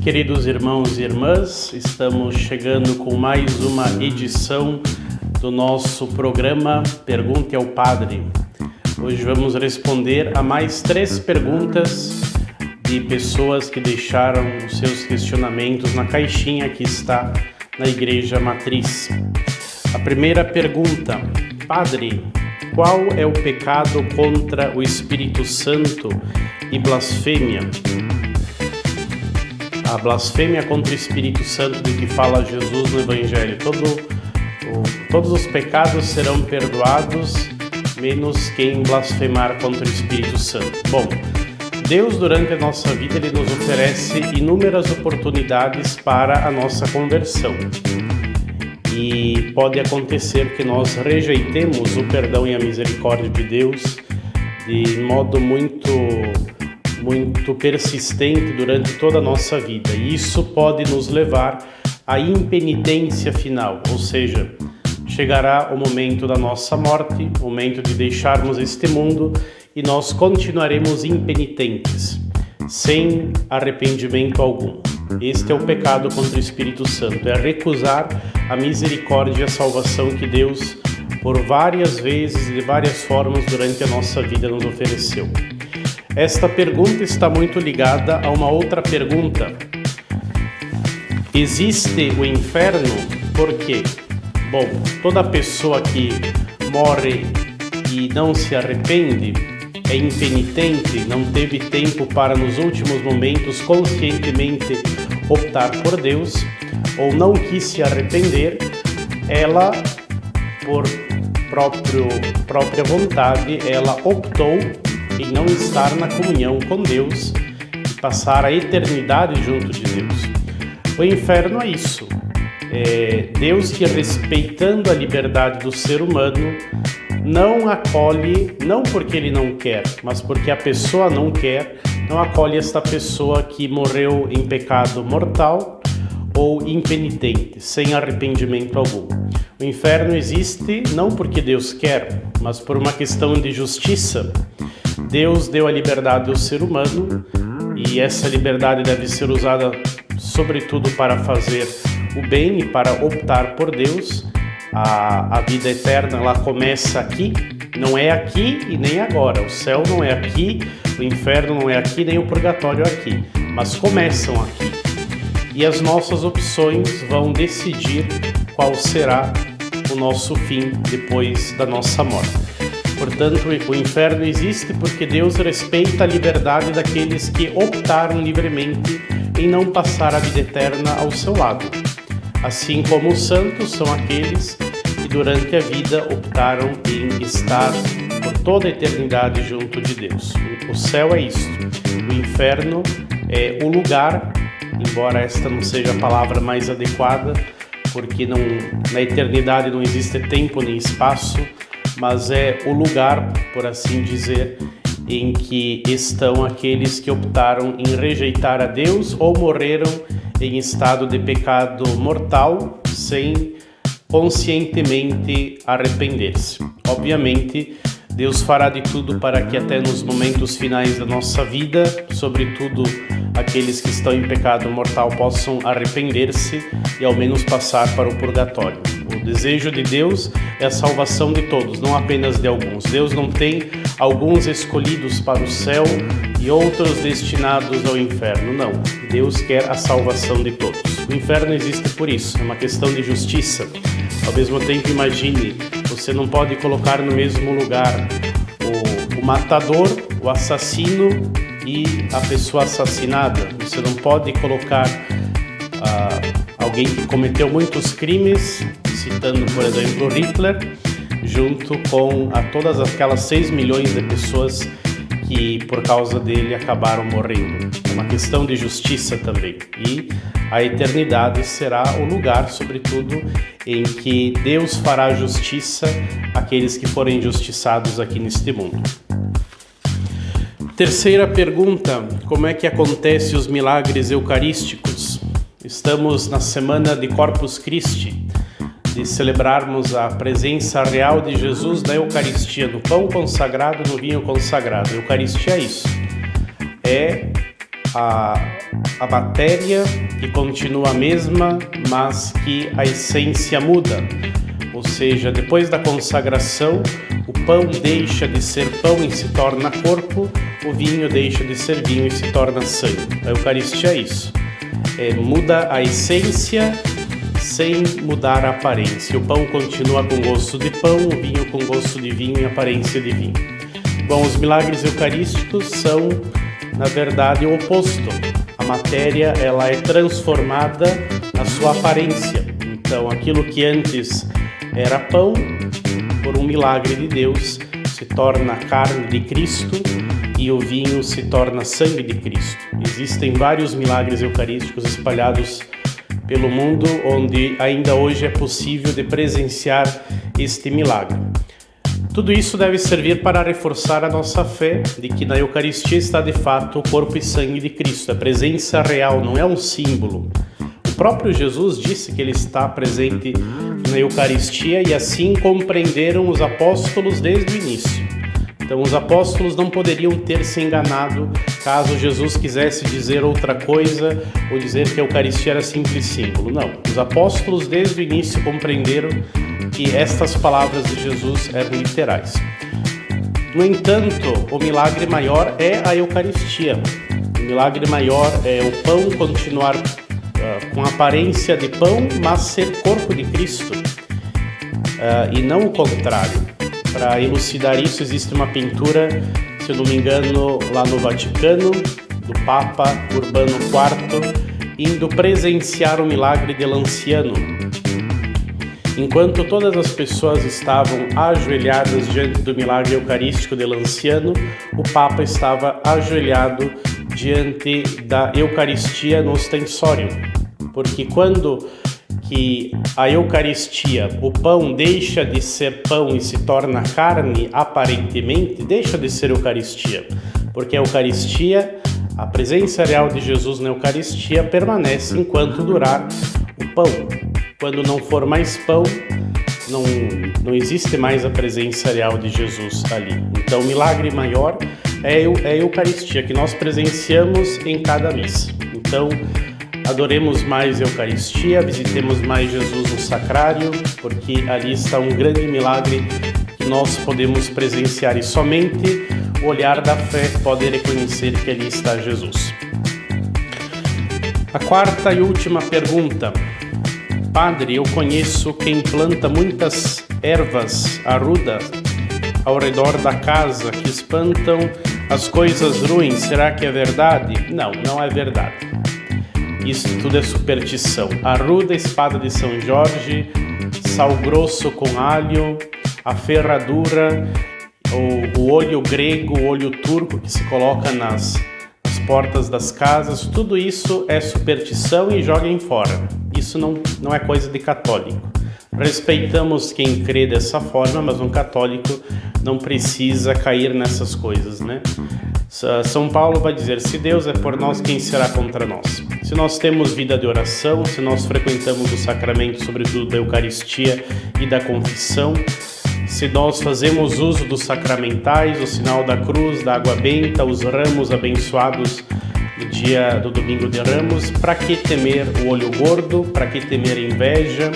Queridos irmãos e irmãs, estamos chegando com mais uma edição do nosso programa Pergunte ao Padre. Hoje vamos responder a mais 3 perguntas de pessoas que deixaram os seus questionamentos na caixinha que está na Igreja Matriz. A primeira pergunta: Padre, qual é o pecado contra o Espírito Santo e blasfêmia? A blasfêmia contra o Espírito Santo de que fala Jesus no Evangelho. Todos os pecados serão perdoados, menos quem blasfemar contra o Espírito Santo. Bom, Deus durante a nossa vida Ele nos oferece inúmeras oportunidades para a nossa conversão. E pode acontecer que nós rejeitemos o perdão e a misericórdia de Deus de modo muito persistente durante toda a nossa vida. E isso pode nos levar à impenitência final, ou seja, chegará o momento da nossa morte, o momento de deixarmos este mundo e nós continuaremos impenitentes, sem arrependimento algum. Este é o pecado contra o Espírito Santo, é recusar a misericórdia e a salvação que Deus, por várias vezes e de várias formas durante a nossa vida, nos ofereceu. Esta pergunta está muito ligada a uma outra pergunta. Existe o inferno? Por quê? Bom, toda pessoa que morre e não se arrepende, é impenitente, não teve tempo para nos últimos momentos conscientemente optar por Deus, ou não quis se arrepender, ela, por própria vontade, ela optou em não estar na comunhão com Deus e passar a eternidade junto de Deus. O inferno é isso. Deus que, respeitando a liberdade do ser humano, não acolhe, não porque ele não quer, mas porque a pessoa não quer, não acolhe esta pessoa que morreu em pecado mortal ou impenitente, sem arrependimento algum. O inferno existe não porque Deus quer, mas por uma questão de justiça. Deus deu a liberdade ao ser humano e essa liberdade deve ser usada sobretudo para fazer o bem e para optar por Deus. A vida eterna, ela começa aqui, não é aqui e nem agora. O céu não é aqui, o inferno não é aqui, nem o purgatório é aqui, mas começam aqui. E as nossas opções vão decidir qual será o nosso fim depois da nossa morte. Portanto, o inferno existe porque Deus respeita a liberdade daqueles que optaram livremente em não passar a vida eterna ao seu lado. Assim como os santos são aqueles que durante a vida optaram em estar por toda a eternidade junto de Deus. O céu é isso. O inferno é o lugar, embora esta não seja a palavra mais adequada, porque na eternidade não existe tempo nem espaço, mas é o lugar, por assim dizer, em que estão aqueles que optaram em rejeitar a Deus ou morreram em estado de pecado mortal, sem conscientemente arrepender-se. Obviamente, Deus fará de tudo para que até nos momentos finais da nossa vida, sobretudo aqueles que estão em pecado mortal, possam arrepender-se e ao menos passar para o purgatório. O desejo de Deus é a salvação de todos, não apenas de alguns. Deus não tem alguns escolhidos para o céu e outros destinados ao inferno, não. Deus quer a salvação de todos. O inferno existe por isso, é uma questão de justiça. Ao mesmo tempo, imagine, você não pode colocar no mesmo lugar o matador, o assassino e a pessoa assassinada. Você não pode colocar alguém que cometeu muitos crimes, citando, por exemplo, Hitler, junto com todas aquelas 6 milhões de pessoas que, por causa dele, acabaram morrendo. É uma questão de justiça também. E a eternidade será o lugar, sobretudo, em que Deus fará justiça àqueles que forem injustiçados aqui neste mundo. Terceira pergunta: como é que acontecem os milagres eucarísticos? Estamos na semana de Corpus Christi, de celebrarmos a presença real de Jesus na Eucaristia, no pão consagrado, no vinho consagrado. A Eucaristia é isso. É a matéria que continua a mesma, mas que a essência muda. Ou seja, depois da consagração, o pão deixa de ser pão e se torna corpo, o vinho deixa de ser vinho e se torna sangue. A Eucaristia é isso. Muda a essência sem mudar a aparência. O pão continua com gosto de pão, o vinho com gosto de vinho e aparência de vinho. Bom, os milagres eucarísticos são, na verdade, o oposto. A matéria, ela é transformada na sua aparência. Então, aquilo que antes era pão, por um milagre de Deus, se torna carne de Cristo e o vinho se torna sangue de Cristo. Existem vários milagres eucarísticos espalhados pelo mundo, onde ainda hoje é possível de presenciar este milagre. Tudo isso deve servir para reforçar a nossa fé de que na Eucaristia está de fato o corpo e sangue de Cristo. A presença real não é um símbolo. O próprio Jesus disse que ele está presente na Eucaristia e assim compreenderam os apóstolos desde o início. Então os apóstolos não poderiam ter se enganado caso Jesus quisesse dizer outra coisa ou dizer que a Eucaristia era simples símbolo. Não, os apóstolos desde o início compreenderam que estas palavras de Jesus eram literais. No entanto, o milagre maior é a Eucaristia. O milagre maior é o pão continuar com aparência de pão, mas ser corpo de Cristo, e não o contrário. Para elucidar isso, existe uma pintura, se eu não me engano, lá no Vaticano, do Papa Urbano IV, indo presenciar o milagre de Lanciano. Enquanto todas as pessoas estavam ajoelhadas diante do milagre eucarístico de Lanciano, o Papa estava ajoelhado diante da Eucaristia no ostensório. Porque quando que a Eucaristia, o pão deixa de ser pão e se torna carne, aparentemente deixa de ser Eucaristia. Porque a Eucaristia, a presença real de Jesus na Eucaristia permanece enquanto durar o pão. Quando não for mais pão, não existe mais a presença real de Jesus ali. Então o milagre maior é a Eucaristia, que nós presenciamos em cada missa. Então, adoremos mais a Eucaristia, visitemos mais Jesus no sacrário, porque ali está um grande milagre que nós podemos presenciar e somente o olhar da fé pode reconhecer que ali está Jesus. A quarta e última pergunta. Padre, eu conheço quem planta muitas ervas arrudas ao redor da casa que espantam as coisas ruins. Será que é verdade? Não, não é verdade. Isso tudo é superstição. Arruda, espada de São Jorge, sal grosso com alho, a ferradura, o olho grego, o olho turco que se coloca nas portas das casas, tudo isso é superstição e joguem fora. Isso não é coisa de católico. Respeitamos quem crê dessa forma, mas um católico não precisa cair nessas coisas, né? São Paulo vai dizer, se Deus é por nós, quem será contra nós? Se nós temos vida de oração, se nós frequentamos o sacramento, sobretudo da Eucaristia e da confissão, se nós fazemos uso dos sacramentais, o sinal da cruz, da água benta, os ramos abençoados do dia do domingo de Ramos, para que temer o olho gordo? Para que temer inveja?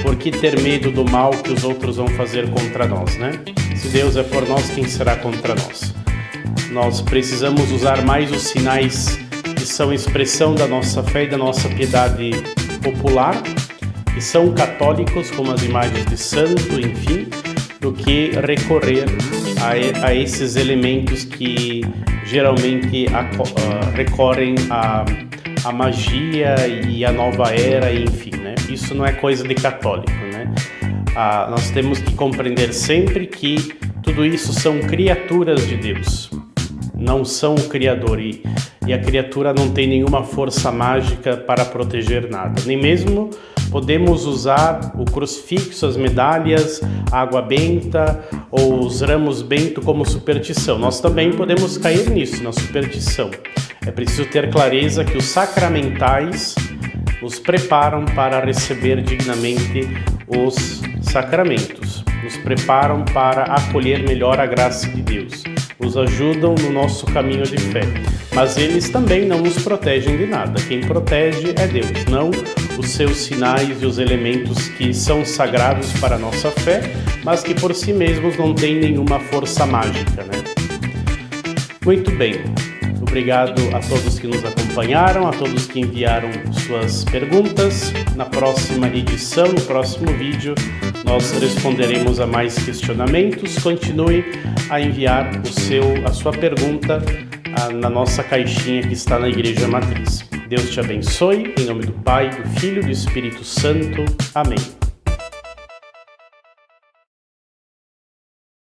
Por que ter medo do mal que os outros vão fazer contra nós, né? Se Deus é por nós, quem será contra nós? Nós precisamos usar mais os sinais que são expressão da nossa fé e da nossa piedade popular, que são católicos, como as imagens de santo, enfim, do que recorrer a esses elementos que geralmente recorrem à magia e à nova era, enfim, né? Isso não é coisa de católico, né? Nós temos que compreender sempre que tudo isso são criaturas de Deus, não são o Criador, e a criatura não tem nenhuma força mágica para proteger nada, nem mesmo podemos usar o crucifixo, as medalhas, a água benta ou os ramos bento como superstição. Nós também podemos cair nisso, na superstição. É preciso ter clareza que os sacramentais nos preparam para receber dignamente os sacramentos, nos preparam para acolher melhor a graça de Deus. nos ajudam no nosso caminho de fé, mas eles também não nos protegem de nada. Quem protege é Deus, não os seus sinais e os elementos que são sagrados para a nossa fé, mas que por si mesmos não têm nenhuma força mágica, né? Muito bem. Obrigado a todos que nos acompanharam, a todos que enviaram suas perguntas. Na próxima edição, no próximo vídeo, nós responderemos a mais questionamentos. Continue a enviar a sua pergunta na nossa caixinha que está na Igreja Matriz. Deus te abençoe, em nome do Pai, do Filho e do Espírito Santo. Amém.